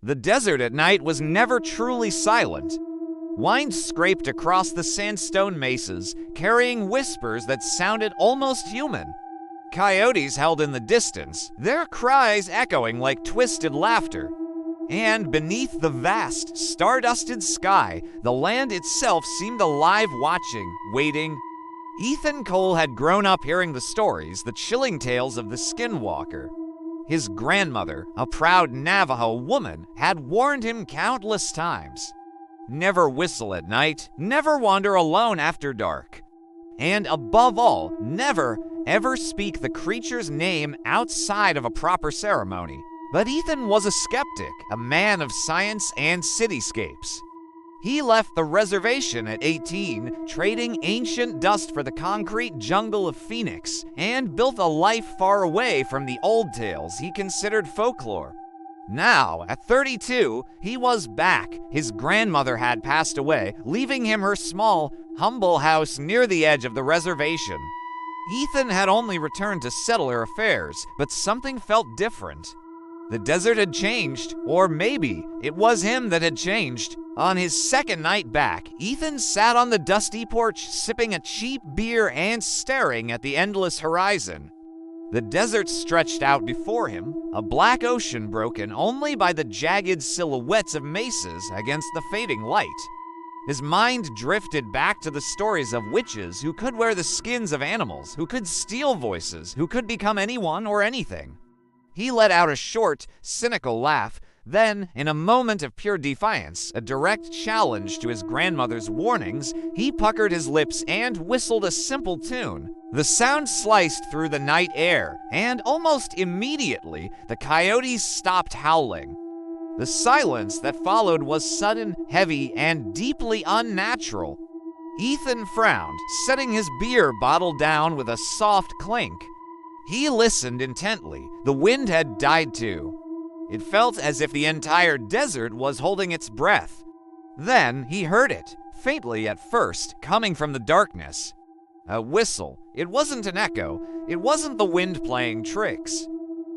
The desert at night was never truly silent. Wind scraped across the sandstone mesas, carrying whispers that sounded almost human. Coyotes held in the distance, their cries echoing like twisted laughter. And beneath the vast, star-dusted sky, the land itself seemed alive, watching, waiting. Ethan Cole had grown up hearing the stories, the chilling tales of the Skinwalker. His grandmother, a proud Navajo woman, had warned him countless times. Never whistle at night, never wander alone after dark. And above all, never, ever speak the creature's name outside of a proper ceremony. But Ethan was a skeptic, a man of science and cityscapes. He left the reservation at 18, trading ancient dust for the concrete jungle of Phoenix, and built a life far away from the old tales he considered folklore. Now, at 32, he was back. His grandmother had passed away, leaving him her small, humble house near the edge of the reservation. Ethan had only returned to settle her affairs, but something felt different. The desert had changed, or maybe it was him that had changed. On his second night back, Ethan sat on the dusty porch, sipping a cheap beer and staring at the endless horizon. The desert stretched out before him, a black ocean broken only by the jagged silhouettes of mesas against the fading light. His mind drifted back to the stories of witches who could wear the skins of animals, who could steal voices, who could become anyone or anything. He let out a short, cynical laugh. Then, in a moment of pure defiance, a direct challenge to his grandmother's warnings, he puckered his lips and whistled a simple tune. The sound sliced through the night air, and almost immediately, the coyotes stopped howling. The silence that followed was sudden, heavy, and deeply unnatural. Ethan frowned, setting his beer bottle down with a soft clink. He listened intently. The wind had died too. It felt as if the entire desert was holding its breath. Then he heard it, faintly at first, coming from the darkness. A whistle. It wasn't an echo. It wasn't the wind playing tricks.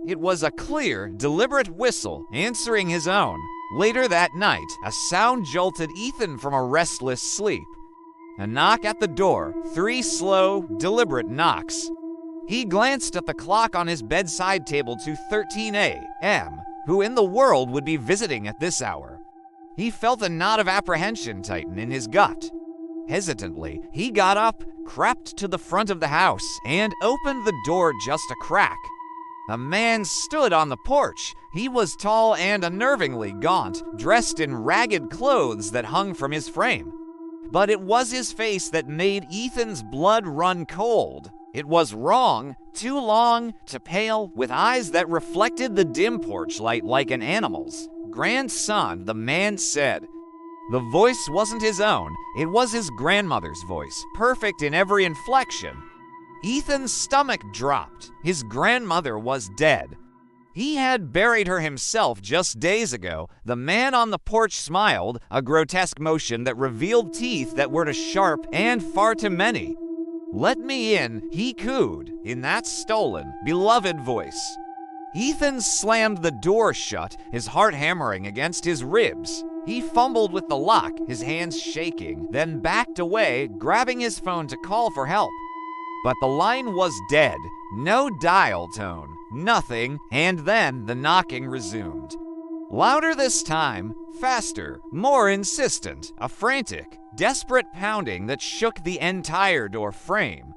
It was a clear, deliberate whistle, answering his own. Later that night, a sound jolted Ethan from a restless sleep. A knock at the door, 3 slow, deliberate knocks. He glanced at the clock on his bedside table to 13 a.m. Who in the world would be visiting at this hour? He felt a knot of apprehension tighten in his gut. Hesitantly, he got up, crept to the front of the house, and opened the door just a crack. A man stood on the porch. He was tall and unnervingly gaunt, dressed in ragged clothes that hung from his frame. But it was his face that made Ethan's blood run cold. It was wrong, too long, too pale, with eyes that reflected the dim porch light like an animal's. "Grandson," the man said. The voice wasn't his own, it was his grandmother's voice, perfect in every inflection. Ethan's stomach dropped. His grandmother was dead. He had buried her himself just days ago. The man on the porch smiled, a grotesque motion that revealed teeth that were too sharp and far too many. "Let me in," he cooed, in that stolen, beloved voice. Ethan slammed the door shut, his heart hammering against his ribs. He fumbled with the lock, his hands shaking, then backed away, grabbing his phone to call for help. But the line was dead. No dial tone, nothing, and then the knocking resumed. Louder this time, faster, more insistent, a frantic, desperate pounding that shook the entire door frame.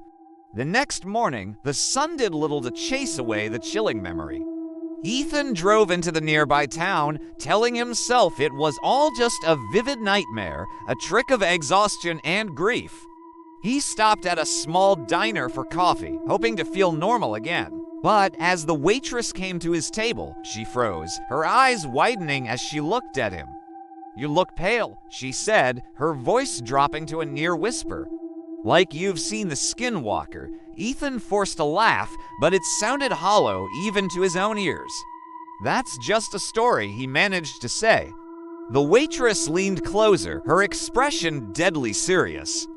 The next morning, the sun did little to chase away the chilling memory. Ethan drove into the nearby town, telling himself it was all just a vivid nightmare, a trick of exhaustion and grief. He stopped at a small diner for coffee, hoping to feel normal again. But as the waitress came to his table, she froze, her eyes widening as she looked at him. "You look pale," she said, her voice dropping to a near whisper. "Like you've seen the Skinwalker." Ethan forced a laugh, but it sounded hollow even to his own ears. "That's just a story," he managed to say. The waitress leaned closer, her expression deadly serious.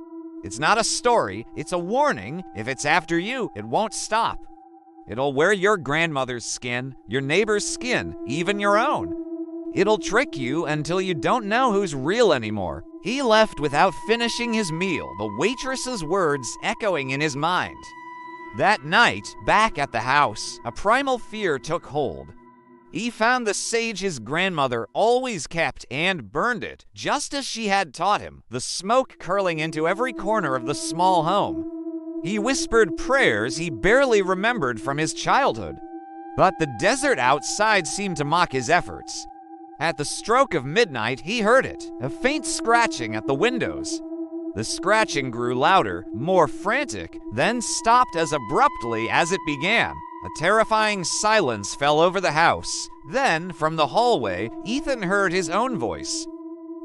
"It's not a story, it's a warning. If it's after you, it won't stop. It'll wear your grandmother's skin, your neighbor's skin, even your own." It'll trick you until you don't know who's real anymore." He left without finishing his meal, the waitress's words echoing in his mind. That night, back at the house, a primal fear took hold. He found the sage his grandmother always kept and burned it, just as she had taught him, the smoke curling into every corner of the small home. He whispered prayers he barely remembered from his childhood. But the desert outside seemed to mock his efforts. At the stroke of midnight, he heard it, a faint scratching at the windows. The scratching grew louder, more frantic, then stopped as abruptly as it began. A terrifying silence fell over the house. Then, from the hallway, Ethan heard his own voice.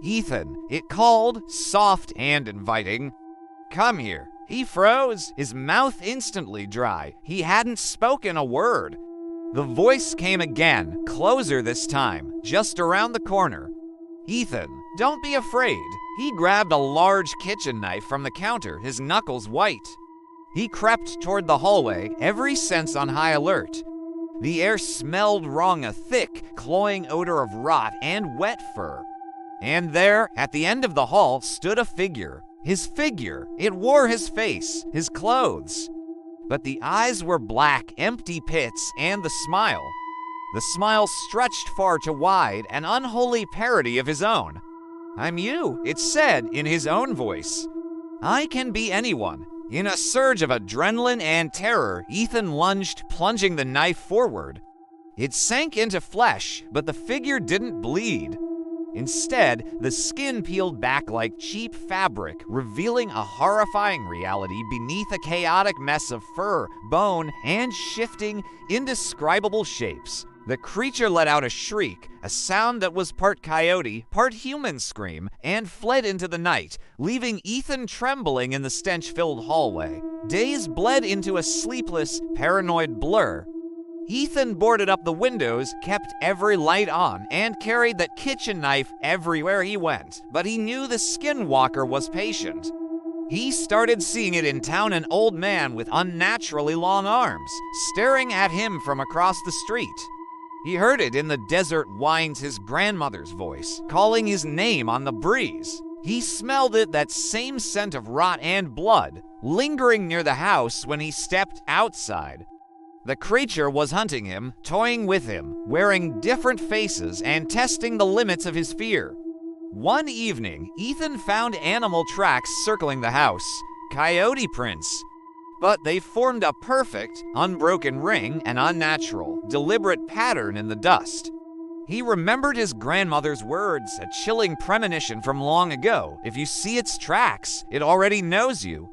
"Ethan," it called, soft and inviting. "Come here." He froze, his mouth instantly dry. He hadn't spoken a word. The voice came again, closer this time, just around the corner. "Ethan, don't be afraid." He grabbed a large kitchen knife from the counter, his knuckles white. He crept toward the hallway, every sense on high alert. The air smelled wrong, a thick, cloying odor of rot and wet fur. And there, at the end of the hall, stood a figure. His figure. It wore his face, his clothes. But the eyes were black, empty pits, and the smile. The smile stretched far too wide, an unholy parody of his own. "I'm you," it said in his own voice. "I can be anyone." In a surge of adrenaline and terror, Ethan lunged, plunging the knife forward. It sank into flesh, but the figure didn't bleed. Instead, the skin peeled back like cheap fabric, revealing a horrifying reality beneath a chaotic mess of fur, bone, and shifting, indescribable shapes. The creature let out a shriek, a sound that was part coyote, part human scream, and fled into the night, leaving Ethan trembling in the stench-filled hallway. Days bled into a sleepless, paranoid blur. Ethan boarded up the windows, kept every light on, and carried that kitchen knife everywhere he went. But he knew the Skinwalker was patient. He started seeing it in town, an old man with unnaturally long arms, staring at him from across the street. He heard it in the desert winds, his grandmother's voice, calling his name on the breeze. He smelled it, that same scent of rot and blood, lingering near the house when he stepped outside. The creature was hunting him, toying with him, wearing different faces and testing the limits of his fear. One evening, Ethan found animal tracks circling the house, coyote prints. But they formed a perfect, unbroken ring, an unnatural, deliberate pattern in the dust. He remembered his grandmother's words, a chilling premonition from long ago. If you see its tracks, it already knows you.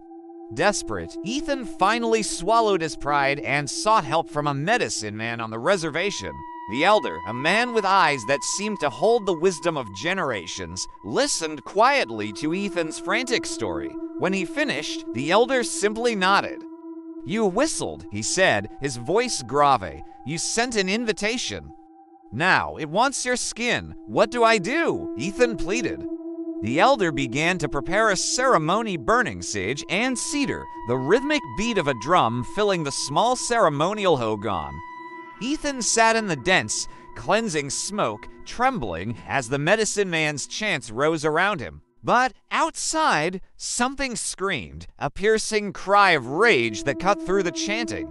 Desperate, Ethan finally swallowed his pride and sought help from a medicine man on the reservation. The elder, a man with eyes that seemed to hold the wisdom of generations, listened quietly to Ethan's frantic story. When he finished, the elder simply nodded. "You whistled," he said, his voice grave. "You sent an invitation. Now, it wants your skin. What do I do?" Ethan pleaded. The elder began to prepare a ceremony, burning sage and cedar, the rhythmic beat of a drum filling the small ceremonial hogan. Ethan sat in the dense, cleansing smoke, trembling as the medicine man's chants rose around him. But outside, something screamed, a piercing cry of rage that cut through the chanting.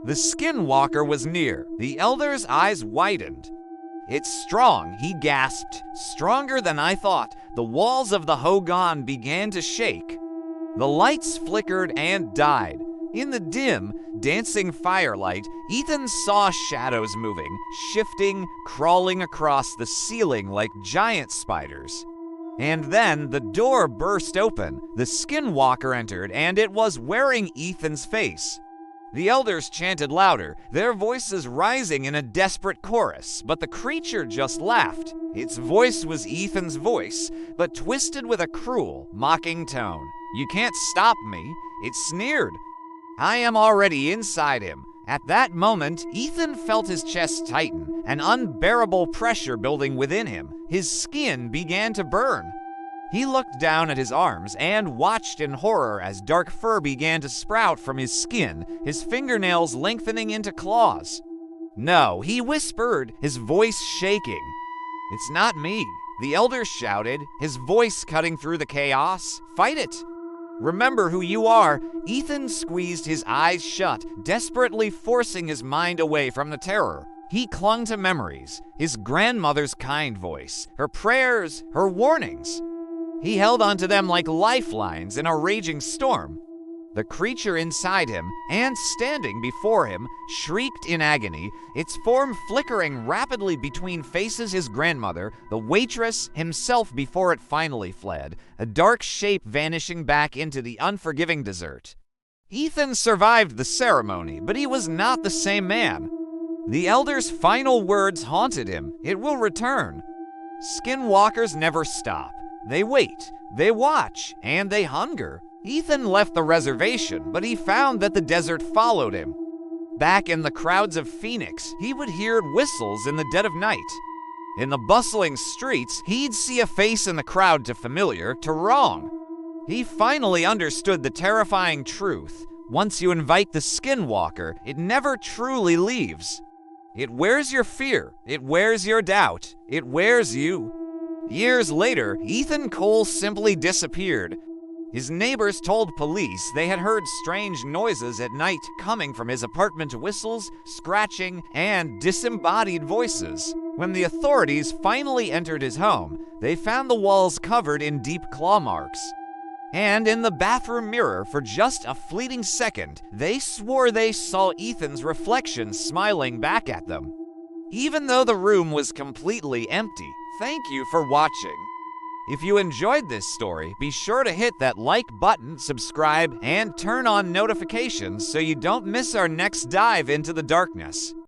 The Skinwalker was near. The elder's eyes widened. "It's strong," he gasped. "Stronger than I thought." The walls of the hogan began to shake. The lights flickered and died. In the dim, dancing firelight, Ethan saw shadows moving, shifting, crawling across the ceiling like giant spiders. And then the door burst open. The Skinwalker entered, and it was wearing Ethan's face. The elders chanted louder, their voices rising in a desperate chorus, but the creature just laughed. Its voice was Ethan's voice, but twisted with a cruel, mocking tone. "You can't stop me," it sneered. "I am already inside him." At that moment, Ethan felt his chest tighten, an unbearable pressure building within him. His skin began to burn. He looked down at his arms and watched in horror as dark fur began to sprout from his skin, his fingernails lengthening into claws. "No," he whispered, his voice shaking. "It's not me," the elder shouted, his voice cutting through the chaos. "Fight it! Remember who you are." Ethan squeezed his eyes shut, desperately forcing his mind away from the terror. He clung to memories, his grandmother's kind voice, her prayers, her warnings. He held onto them like lifelines in a raging storm. The creature inside him, and standing before him, shrieked in agony, its form flickering rapidly between faces his grandmother, the waitress, himself before it finally fled, a dark shape vanishing back into the unforgiving desert. Ethan survived the ceremony, but he was not the same man. The elder's final words haunted him. It will return. Skinwalkers never stop. They wait, they watch, and they hunger. Ethan left the reservation, but he found that the desert followed him. Back in the crowds of Phoenix, he would hear whistles in the dead of night. In the bustling streets, he'd see a face in the crowd to familiar, to wrong. He finally understood the terrifying truth. Once you invite the Skinwalker, it never truly leaves. It wears your fear, it wears your doubt, it wears you. Years later, Ethan Cole simply disappeared. His neighbors told police they had heard strange noises at night coming from his apartment, whistles, scratching, and disembodied voices. When the authorities finally entered his home, they found the walls covered in deep claw marks. And in the bathroom mirror, for just a fleeting second, they swore they saw Ethan's reflection smiling back at them. Even though the room was completely empty, thank you for watching. If you enjoyed this story, be sure to hit that like button, subscribe, and turn on notifications so you don't miss our next dive into the darkness.